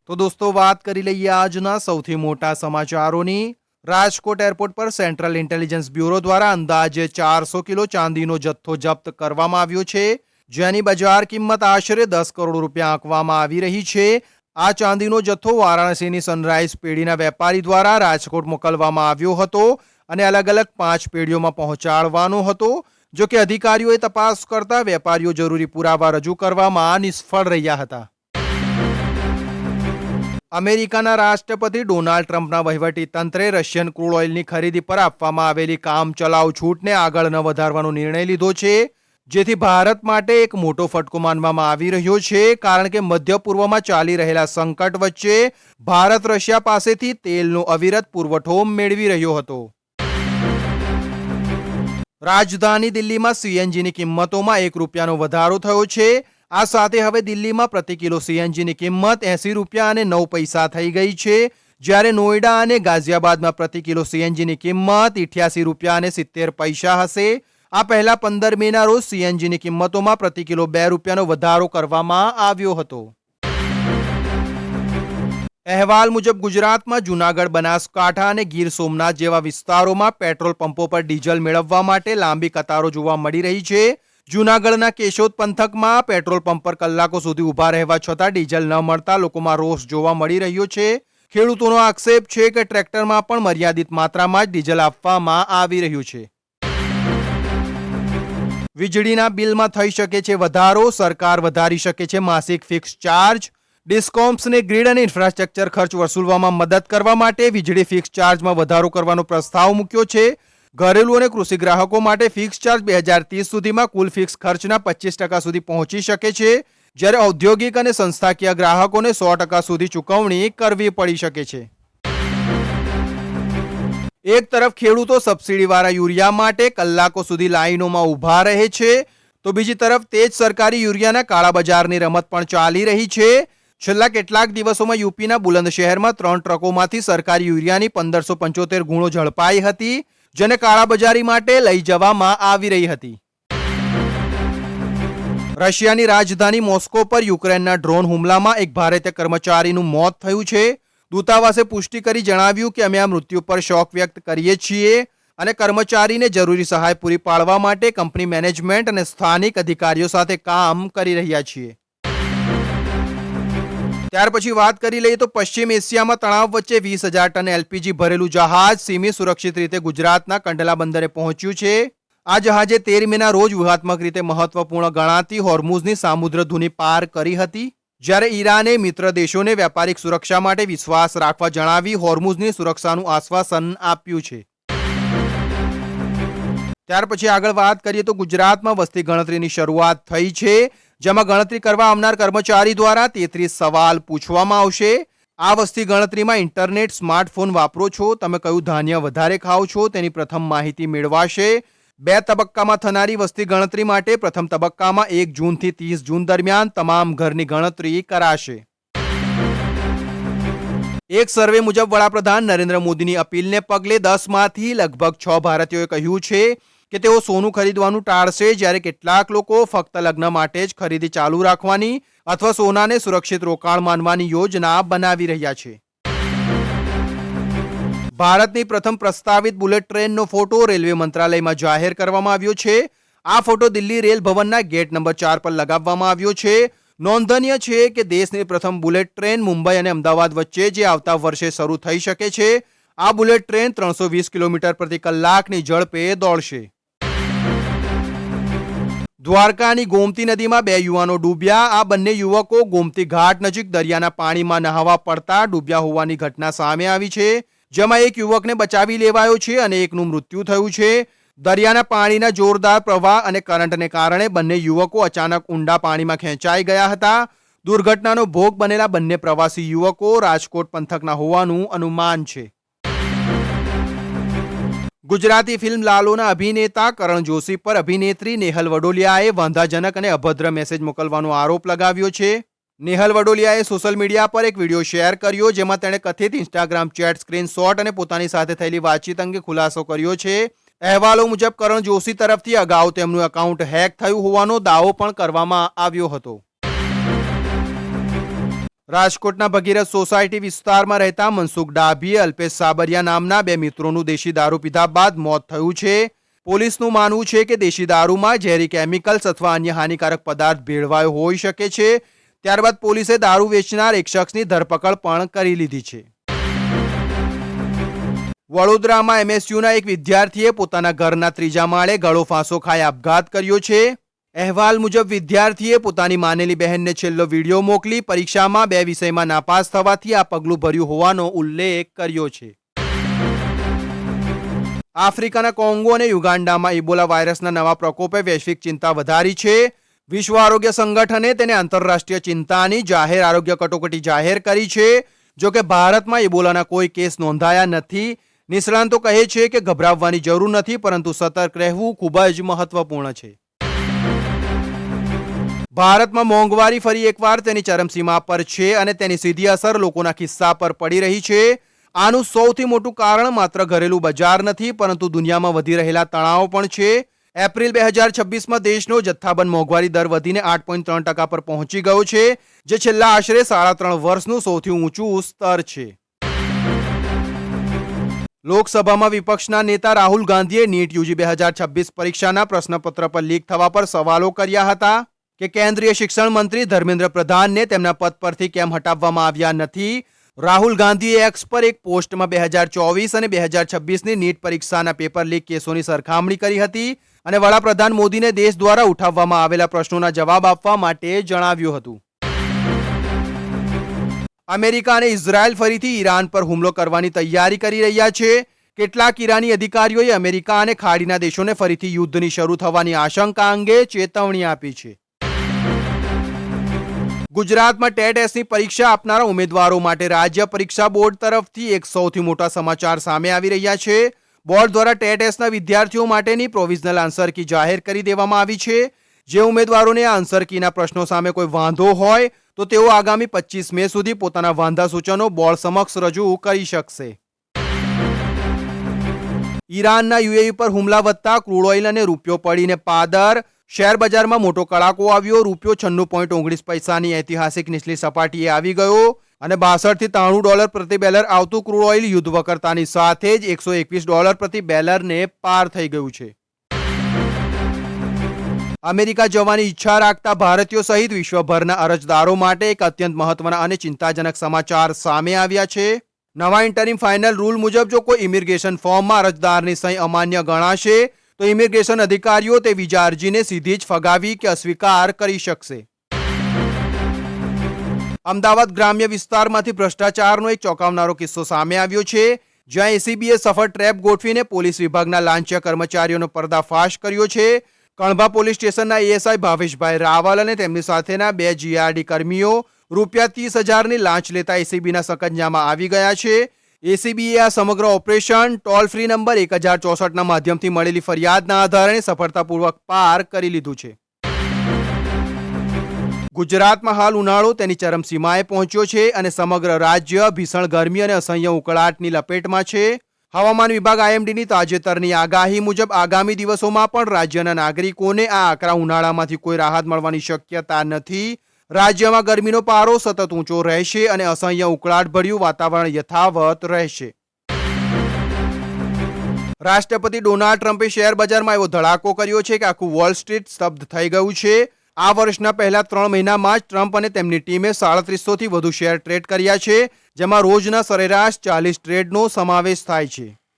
તો દોસ્તો વાત કરી લઈએ આજના સૌથી મોટા સમાચારોની। રાજકોટ એરપોર્ટ પર સેન્ટ્રલ ઇન્ટેલિજન્સ બ્યુરો દ્વારા અંદાજે 400 કિલો ચાંદીનો જથ્થો જપ્ત કરવામાં આવ્યો છે, જેની બજાર કિંમત આશરે 10 કરોડ રૂપિયા આંકવામાં આવી રહી છે। આ ચાંદીનો જથ્થો વારાણસીની સનરાઈઝ પેઢીના વેપારી દ્વારા રાજકોટ મોકલવામાં આવ્યો હતો અને અલગ અલગ 5 પેઢીઓમાં પહોંચાડવાનો હતો। જો કે અધિકારીઓએ તપાસ કરતા વેપારીઓ જરૂરી પુરાવા રજૂ કરવામાં નિષ્ફળ રહ્યા હતા। અમેરિકાના રાષ્ટ્રપતિ ડોનાલ્ડ ટ્રમ્પના વહીવટી તંત્રે રશિયન ક્રૂડ ઓઇલની ખરીદી પર આપવામાં આવેલી કામચલાઉ છૂટને આગળ ન વધારવાનો નિર્ણય લીધો છે, જેથી ભારત માટે એક મોટો ફટકો માનવામાં આવી રહ્યો છે, કારણ કે મધ્ય પૂર્વમાં ચાલી રહેલા સંકટ વચ્ચે ભારત રશિયા પાસેથી તેલનો અવિરત પુરવઠો મેળવી રહ્યો હતો। રાજધાની દિલ્હીમાં સીએનજીની કિંમતોમાં ₹1નો વધારો થયો છે। આ સાથે હવે દિલ્હીમાં પ્રતિ કિલો સીએનજીની કિંમત ₹80 અને 9 પૈસા થઈ ગઈ છે, જ્યારે નોઈડા અને ગાઝિયાબાદમાં પ્રતિ કિલો સીએનજીની કિંમત ₹88 અને 70 પૈસા હશે। આ પહેલા 15 મેના રોજ સીએનજીની કિંમતોમાં પ્રતિ કિલો ₹2નો વધારો કરવામાં આવ્યો હતો। અહેવાલ મુજબ ગુજરાતમાં જૂનાગઢ, બનાસકાંઠા અને ગીર સોમનાથ જેવા વિસ્તારોમાં પેટ્રોલ પંપો પર ડીઝલ મેળવવા માટે લાંબી કતારો જોવા મળી રહી છે। જૂનાગઢના કેશોદ પંથકમાં પેટ્રોલ પંપ પર કલાકો સુધી ઊભા રહેવા છતાં ડીઝલ ન મળતા લોકોમાં રોષ જોવા મળી રહ્યો છે। ખેડૂતોનો આક્ષેપ છે કે ટ્રેક્ટરમાં પણ મર્યાદિત માત્રામાં જ ડીઝલ આપવામાં આવી રહ્યું છે। વીજળીના બિલમાં થઈ શકે છે વધારો, સરકાર વધારી શકે છે માસિક ફિક્સ ચાર્જ। ડિસ્કોમ્સને ગ્રીડ અને ઇન્ફ્રાસ્ટ્રક્ચર ખર્ચ વસૂલવામાં મદદ કરવા માટે વીજળી ફિક્સ ચાર્જમાં વધારો કરવાનો પ્રસ્તાવ મૂક્યો છે। ઘરેલુ અને કૃષિ ગ્રાહકો માટે ફિક્સ ચાર્જ 2030 સુધીમાં કુલ ફિક્સ ખર્ચના 25% સુધી પહોંચી શકે છે, જ્યારે ઔદ્યોગિક અને સંસ્થાકીય ગ્રાહકોને 100% સુધી ચૂકવણી કરવી પડી શકે છે। એક તરફ ખેડૂતો સબસિડીવાળા યુરિયા માટે કલાકો સુધી લાઈનોમાં ઊભા રહે છે, તો બીજી તરફ તે જ સરકારી યુરિયાના કાળાબજારની રમત પણ ચાલી રહી છે। છેલ્લા કેટલાક દિવસોમાં યુપીના બુલંદ શહેરમાં 3 ટ્રકોમાંથી સરકારી યુરિયાની 1575 ગુણો ઝડપાઈ હતી, જેને કાળાબજારી માટે લઈ જવામાં આવી રહી હતી। રશિયાની રાજધાની મોસ્કો પર યુક્રેનના ડ્રોન હુમલામાં એક ભારતીય કર્મચારીનું મોત થયું છે। દૂતાવાસે પુષ્ટિ કરી જણાવ્યું કે અમે આ મૃત્યુ પર શોક વ્યક્ત કરીએ છીએ અને કર્મચારીને જરૂરી સહાય પૂરી પાડવા માટે કંપની મેનેજમેન્ટ અને સ્થાનિક અધિકારીઓ સાથે કામ કરી રહ્યા છીએ। ત્યાર પછી વાત કરી લઈએ તો પશ્ચિમ એશિયામાં તણાવ વચ્ચે 20,000 ટન એલપીજી ભરેલું જહાજ સીમી સુરક્ષિત રીતે ગુજરાતના કંડલા બંદરે પહોંચ્યું છે। આ જહાજે 13 મેના રોજ વ્યૂહાત્મક રીતે મહત્વપૂર્ણ ગણાતી હોર્મુઝની સામુદ્રધુની પાર કરી હતી, જ્યારે ઈરાને મિત્ર દેશોને વ્યાપારિક સુરક્ષા માટે વિશ્વાસ રાખવા જણાવી હોર્મુઝની સુરક્ષાનું આશ્વાસન આપ્યું છે। ત્યાર પછી આગળ વાત કરીએ તો ગુજરાતમાં વસ્તી ગણતરીની શરૂઆત થઈ છે, જેમાં ગણતરી કરવા આવનાર કર્મચારી દ્વારા 33 સવાલ પૂછવામાં આવશે। આ વસ્તી ગણતરીમાં ઇન્ટરનેટ, સ્માર્ટફોન વાપરો છો, તમે કયું ધાન્ય વધારે ખાઓ છો તેની પ્રથમ માહિતી મેળવાશે। 2 તબક્કામાં થનારી વસ્તી ગણતરી માટે પ્રથમ તબક્કામાં 1 જૂનથી 30 જૂન દરમિયાન તમામ ઘરની ગણતરી કરાશે। એક સર્વે મુજબ વડાપ્રધાન નરેન્દ્ર મોદીની અપીલને પગલે 10માંથી લગભગ 6 ભારતીયોએ કહ્યું છે કે તેઓ સોનું ખરીદવાનું ટાળશે, જ્યારે કેટલાક લોકો ફક્ત લગ્ન માટે જ ખરીદી ચાલુ રાખવાની અથવા સોનાને સુરક્ષિત રોકાણ માનવાની યોજના બનાવી રહ્યા છે। ભારતની પ્રથમ પ્રસ્તાવિત બુલેટ ટ્રેનનો ફોટો રેલવે મંત્રાલયમાં જાહેર કરવામાં આવ્યો છે। આ ફોટો દિલ્હી રેલ ભવનના ગેટ નંબર 4 પર લગાવવામાં આવ્યો છે। નોંધનીય છે કે દેશની પ્રથમ બુલેટ ટ્રેન મુંબઈ અને અમદાવાદ વચ્ચે જે આવતા વર્ષે શરૂ થઈ શકે છે। આ બુલેટ ટ્રેન 320 કિલોમીટર પ્રતિ કલાકની ઝડપે દોડશે। દ્વારકાની ગોમતી નદીમાં 2 યુવાનો ડૂબ્યા। આ બંને યુવકો ગોમતી ઘાટ નજીક દરિયાના પાણીમાં નહાવા પડતા ડૂબ્યા હોવાની ઘટના સામે આવી છે, જેમાં એક યુવકને બચાવી લેવાયો છે અને એકનું મૃત્યુ થયું છે। દરિયાના પાણીના જોરદાર પ્રવાહ અને કરંટને કારણે બંને યુવકો અચાનક ઊંડા પાણીમાં ખેંચાઈ ગયા હતા। દુર્ઘટનાનો ભોગ બનેલા બંને પ્રવાસી યુવકો રાજકોટ પંથકના હોવાનું અનુમાન છે। ગુજરાતી ફિલ્મ લાલોના અભિનેતા કરણ જોશી પર અભિનેત્રી નેહલ વડોલિયાએ વાંધાજનક અને અભદ્ર મેસેજ મોકલવાનો આરોપ લગાવ્યો છે। નેહલ વડોલિયાએ સોશિયલ મીડિયા પર એક વિડીયો શેર કર્યો, જેમાં તેણે કથિત ઇન્સ્ટાગ્રામ ચેટ સ્ક્રીનશોટ અને પોતાની સાથે થયેલી વાતચીત અંગે ખુલાસો કર્યો છે। અહેવાલો મુજબ કરણ જોશી તરફથી અગાઉ તેમનું એકાઉન્ટ હેક થયું હોવાનો દાવો પણ કરવામાં આવ્યો હતો। રાજકોટના ભગીરથ સોસાયટી વિસ્તારમાં રહેતા મનસુખ ડાભી, અલ્પેશ સાબરિયા નામના બે મિત્રોનું દેશી દારૂ પીધા બાદ મોત થયું છે. પોલીસનું માનવું છે કે દેશી દારૂમાં ઝેરી કેમિકલ્સ અથવા અન્ય હાનિકારક પદાર્થ ભેળવાયો હોઈ શકે છે. ત્યારબાદ પોલીસે દારૂ વેચનાર એક શખ્સની ધરપકડ પણ કરી લીધી છે. વડોદરામાં એમએસયુના એક વિદ્યાર્થીએ પોતાના ઘરના ત્રીજા માળે ગળો ફાંસો ખાઈ આપઘાત કર્યો છે. અહેવાલ મુજબ વિદ્યાર્થીએ પોતાની માનેલી બહેનને છેલ્લો વિડીયો મોકલી પરીક્ષામાં 2 વિષયમાં નાપાસ થવાથી આ પગલું ભર્યું હોવાનો ઉલ્લેખ કર્યો છે. આફ્રિકાના કોંગો અને યુગાન્ડામાં ઇબોલા વાયરસના નવા પ્રકોપે વૈશ્વિક ચિંતા વધારી છે. વિશ્વ આરોગ્ય સંગઠને તેને આંતરરાષ્ટ્રીય ચિંતાની જાહેર આરોગ્ય કટોકટી જાહેર કરી છે. જોકે ભારતમાં ઇબોલાના કોઈ કેસ નોંધાયા નથી. નિષ્ણાંતો કહે છે કે ગભરાવવાની જરૂર નથી, પરંતુ સતર્ક રહેવું ખૂબ જ મહત્વપૂર્ણ છે. ભારતમાં મોંઘવારી ફરી એકવાર તેની ચરમસીમા પર છે અને તેની સીધી અસર લોકોના ખિસ્સા પર પડી રહી છે. આનું સૌથી મોટું કારણ માત્ર ઘરેલું બજાર નથી, પરંતુ દુનિયામાં વધી રહેલા તણાવ પણ છે. એપ્રિલ 2026માં દેશનો જથ્થાબંધ મોંઘવારી દર વધીને 8.3% પર પહોંચી ગયો છે, જે છેલ્લા આશરે 3.5 વર્ષનું સૌથી ઊંચું સ્તર છે. લોકસભામાં વિપક્ષના નેતા રાહુલ ગાંધીએ નીટ યુજી 2026 પરીક્ષાના પ્રશ્નપત્ર પર લીક થવા પર સવાલો કર્યા હતા કે કેન્દ્રીય શિક્ષણ મંત્રી ધર્મેન્દ્ર પ્રધાનને તેમના પદ પરથી કેમ હટાવવામાં આવ્યા નથી. રાહુલ ગાંધીએ એક્સ પર એક પોસ્ટમાં 2024 અને 2026ની નીટ પરીક્ષાના પેપર લીક કેસોની સરખામણી કરી હતી અને વડાપ્રધાન મોદીને દેશ દ્વારા ઉઠાવવામાં આવેલા પ્રશ્નોના જવાબ આપવા માટે જણાવ્યું હતું. અમેરિકા અને ઇઝરાયલ ફરીથી ઈરાન પર હુમલો કરવાની તૈયારી કરી રહ્યા છે. કેટલાક ઈરાની અધિકારીઓએ અમેરિકા અને ખાડીના દેશોને ફરીથી યુદ્ધની શરૂ થવાની આશંકા અંગે ચેતવણી આપી છે. ગુજરાતમાં ટેટ-એસની પરીક્ષા આપનારા ઉમેદવારો માટે રાજ્ય પરીક્ષા બોર્ડ તરફથી એક સૌથી મોટા સમાચાર સામે આવી રહ્યા છે. બોર્ડ દ્વારા ટેટ-એસના વિદ્યાર્થીઓ માટેની પ્રોવિઝનલ આન્સર કી જાહેર કરી દેવામાં આવી છે. જે ઉમેદવારોને આ આન્સર કીના પ્રશ્નો સામે કોઈ વાંધો હોય તો તેઓ આગામી 25 મે સુધી પોતાના વાંધા સૂચનો બોર્ડ સમક્ષ રજૂ કરી શકશે. ઈરાનના યુએઈ પર હુમલા વધતા ક્રૂડ ઓઇલ અને રૂપિયો પડીને પાદર. શેર બજારમાં મોટો કડાકો આવ્યો. રૂપિયો 96.19 પૈસાની ઐતિહાસિક નીચલી સપાટીએ આવી ગયો અને $62 થી $93 પ્રતિ બેરલ આવતું ક્રૂડ ઓઇલ યુદ્ધ વકરતાની સાથે જ $121 પ્રતિ બેરલને પાર થઈ ગયું છે. અમેરિકા જવાની ઈચ્છા રાખતા ભારતીયો સહિત વિશ્વભરના અરજદારો માટે એક અત્યંત મહત્વના અને ચિંતાજનક સમાચાર સામે આવ્યા છે. નવા ઇન્ટરિમ ફાઇનલ રૂલ મુજબ જો કોઈ ઇમિગ્રેશન ફોર્મમાં અરજદારની સહી અમાન્ય ગણાશે તો ઇમિગ્રેશન અધિકારીઓ તે વિઝા અરજીને સીધી જ ફગાવી કે અસ્વીકાર કરી શકશે. અમદાવાદ ગ્રામ્ય વિસ્તારમાંથી ભ્રષ્ટાચારનો એક ચોંકાવનારો કિસ્સો સામે આવ્યો છે, જ્યાં એસીબીએ સફળ ટ્રેપ ગોઠવીને પોલીસ વિભાગના લાંચિયા કર્મચારીઓનો પર્દાફાશ કર્યો છે. કણભા પોલીસ સ્ટેશનના એએસઆઈ ભાવેશભાઈ રાવલ અને તેમની સાથેના 2 જીઆરડી કર્મીઓ ₹30,000ની લાંચ લેતા એસીબીના સકંજામાં આવી ગયા છે. એસીબીએ આ સમગ્ર ઓપરેશન ટોલ ફ્રી નંબર 1064ના માધ્યમથી મળેલી ફરિયાદના આધારે સફળતાપૂર્વક પાર કરી લીધું છે. ગુજરાતમાં હાલ ઉનાળો તેની ચરમસીમાએ પહોંચ્યો છે અને સમગ્ર રાજ્ય ભીષણ ગરમી અને અસહ્ય ઉકળાટની લપેટમાં છે. હવામાન વિભાગ આઈએમડીની તાજેતરની આગાહી મુજબ આગામી દિવસોમાં પણ રાજ્યના નાગરિકોને આ આકરા ઉનાળામાંથી કોઈ રાહત મળવાની શક્યતા નથી. રાજ્યમાં ગરમીનો પારો સતત ઊંચો રહેશે અને અસહ્ય ઉકળાટભર્યું વાતાવરણ યથાવત રહેશે. રાષ્ટ્રપતિ ડોનાલ્ડ ટ્રમ્પે શેર બજારમાં એવો ધડાકો કર્યો છે કે આખું વોલ સ્ટ્રીટ સ્તબ્ધ થઈ ગયું છે. આ વર્ષના પહેલા 3 મહિનામાં જ ટ્રમ્પ અને તેમની ટીમે 3700થી વધુ શેર ટ્રેડ કર્યા છે, જેમાં રોજના સરેરાશ 40 ટ્રેડનો સમાવેશ થાય છે.